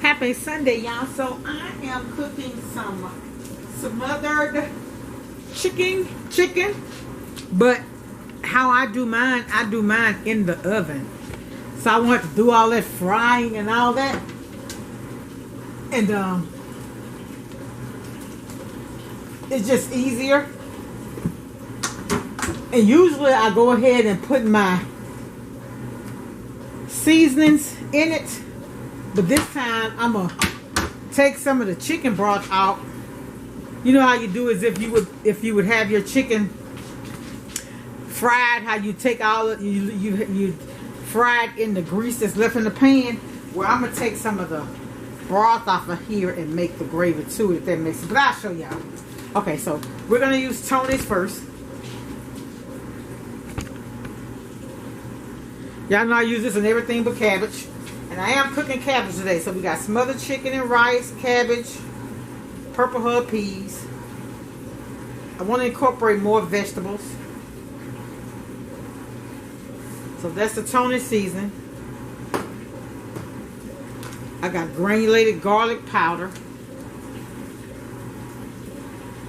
Happy Sunday, y'all. So I am cooking some smothered chicken, but how I do mine in the oven. So I want to do all that frying and all that, and it's just easier. And usually I go ahead and put my seasonings in it, but this time I'm gonna take some of the chicken broth out. You know how you do is if you would have your chicken fried, how you take all of you fry it in the grease that's left in the pan. Well, I'm gonna take some of the broth off of here and make the gravy too, if that makes sense. But I'll show y'all. Okay, so we're gonna use Tony's first. Y'all know I use this in everything but cabbage. And I am cooking cabbage today. So we got smothered chicken and rice, cabbage, purple hull peas. I want to incorporate more vegetables. So that's the Tony seasoning. I got granulated garlic powder.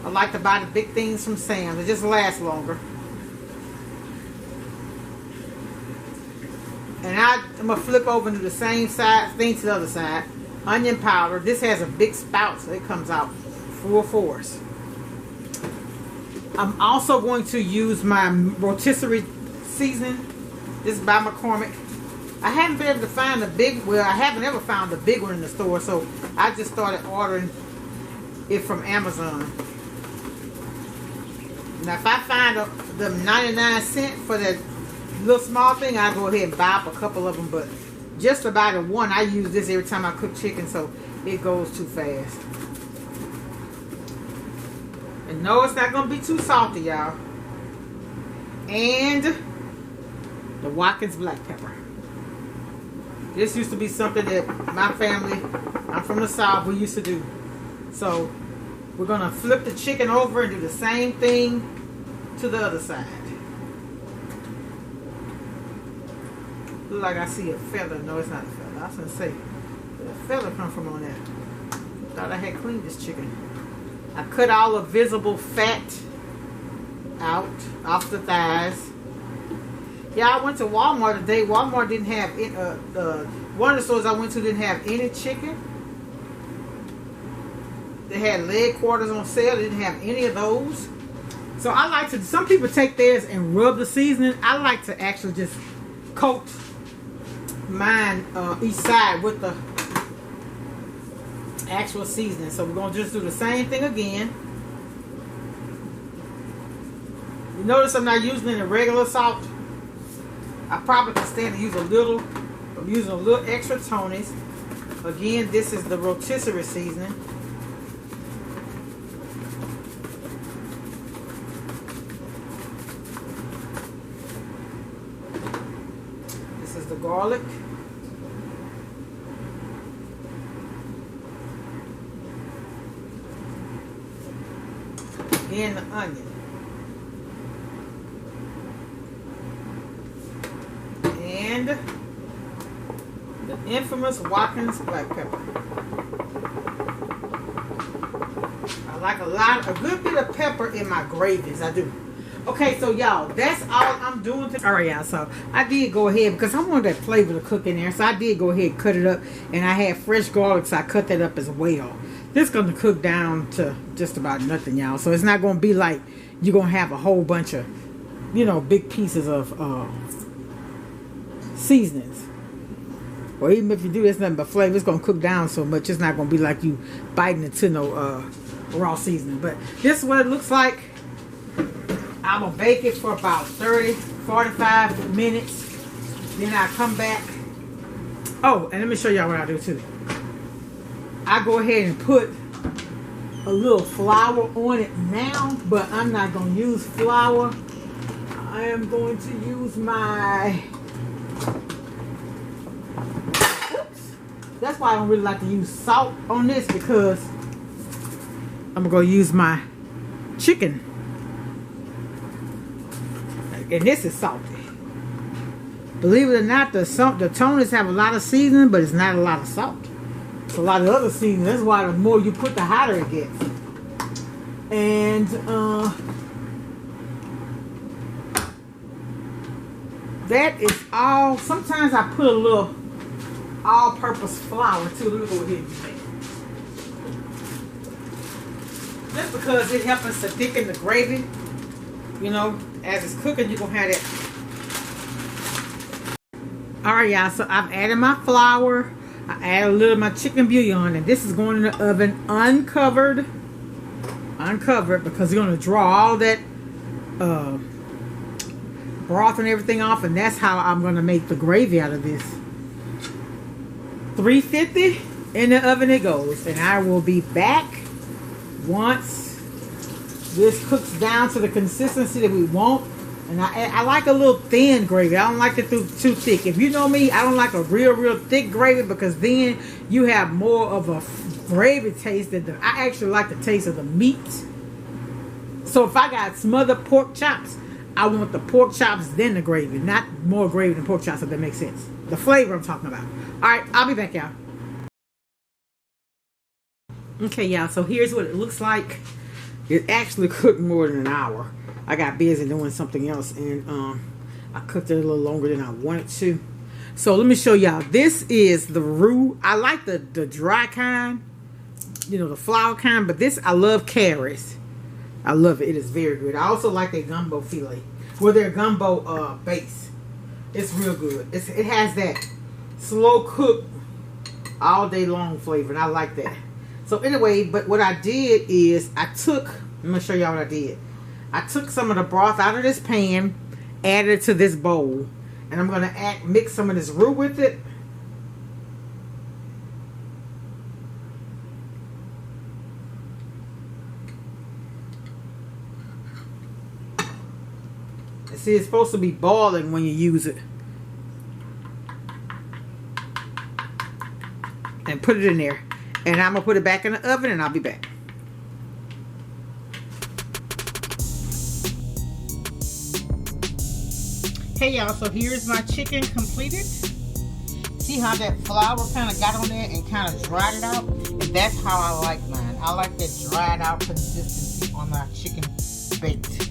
I like to buy the big things from Sam's. It just lasts longer. And I'm going to flip over to the same side, thing to the other side. Onion powder. This has a big spout, so it comes out full force. I'm also going to use my rotisserie seasoning. This is by McCormick. I haven't been able to find the big, well, I haven't ever found the big one in the store, so I just started ordering it from Amazon. Now, if I find the 99 cents for that little small thing, I'll go ahead and buy up a couple of them, but just about a one. I use this every time I cook chicken, so it goes too fast. And no, it's not going to be too salty, y'all. And the Watkins black pepper. This used to be something that my family, I'm from the South, we used to do. So we're going to flip the chicken over and do the same thing to the other side. Look like I see a feather. No, it's not a feather. I was going to say, where did a feather come from on that? Thought I had cleaned this chicken. I cut all the visible fat out, off the thighs. Yeah, I went to Walmart today. Walmart didn't have it. One of the stores I went to didn't have any chicken. They had leg quarters on sale. They didn't have any of those. So I like to, some people take theirs and rub the seasoning. I like to actually just coat mine each side with the actual seasoning. So we're going to just do the same thing again. You notice I'm not using any regular salt. I probably can stand to use a little. I'm using a little extra Tony's. Again, this is the rotisserie seasoning. This is the garlic. And the onion. And the infamous Watkins black pepper. I like a good bit of pepper in my gravies. I do. Okay, so y'all, that's all I'm doing today. All right, y'all. So I did go ahead because I wanted that flavor to cook in there. So I did go ahead and cut it up, and I had fresh garlic, so I cut that up as well. This is going to cook down to just about nothing, y'all. So it's not going to be like you're going to have a whole bunch of, you know, big pieces of seasonings. Or even if you do, it's nothing but flavor. It's going to cook down so much. It's not going to be like you biting into no raw seasoning. But this is what it looks like. I'm going to bake it for about 30-45 minutes. Then I come back. Oh, and let me show y'all what I do too. I go ahead and put a little flour on it now, but I'm not going to use flour. I am going to use my... Oops. That's why I don't really like to use salt on this, because I'm going to use my chicken. And this is salty. Believe it or not, the Tonys have a lot of seasoning, but it's not a lot of salt. It's a lot of other seasoning. That's why the more you put, the hotter it gets. And that is all. Sometimes I put a little all-purpose flour too. Let me go ahead and do that. Just because it helps us to thicken the gravy. You know, as it's cooking, you're going to have that. Alright, y'all. So I've added my flour. I added a little of my chicken bouillon. And this is going in the oven uncovered. Uncovered because you're going to draw all that broth and everything off. And that's how I'm going to make the gravy out of this. 350 in the oven it goes. And I will be back once this cooks down to the consistency that we want. And I like a little thin gravy. I don't like it too thick. If you know me, I don't like a real thick gravy because then you have more of a gravy taste. I actually like the taste of the meat. So if I got smothered pork chops, I want the pork chops then the gravy. Not more gravy than pork chops, if that makes sense. The flavor I'm talking about. Alright, I'll be back, y'all. Okay, y'all, so here's what it looks like. It actually cooked more than an hour. I got busy doing something else, and I cooked it a little longer than I wanted to. So let me show y'all. This is the roux. I like the dry kind, you know, the flour kind, but this, I love carrots. I love it. It is very good. I also like their gumbo filet. Well, their gumbo base. It's real good. It has that slow cook all day long flavor, and I like that. So anyway, but what I did is I'm going to show y'all what I did. I took some of the broth out of this pan, added it to this bowl, and I'm going to mix some of this roux with it. And see, it's supposed to be boiling when you use it. And put it in there. And I'm going to put it back in the oven and I'll be back. Hey y'all, so here's my chicken completed. See how that flour kind of got on there and kind of dried it out? And that's how I like mine. I like that dried out consistency on my chicken baked.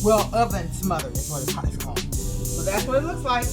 Well, oven smothered is what it's called. So that's what it looks like.